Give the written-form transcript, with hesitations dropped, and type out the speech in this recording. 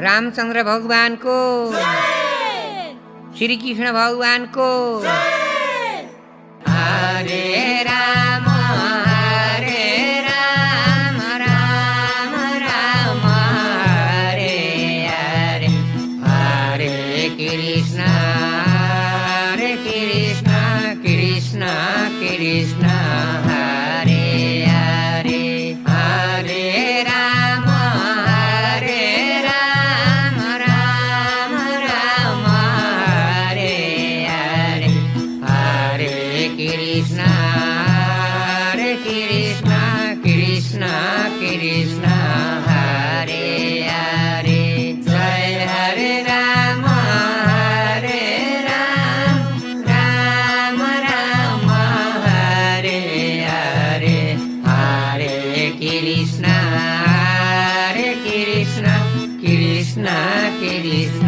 रामचंद्र भगवान को, श्री कृष्ण भगवान को। हरे राम राम राम हरे हरे, हरे कृष्ण कृष्ण कृष्ण हरे हरे, हरे राम राम राम हरे हरे, हरे कृष्ण कृष्ण कृष्ण हरे हरे। जय हरे राम राम राम हरे हरे, हरे कृष्ण कृष्ण कृष्ण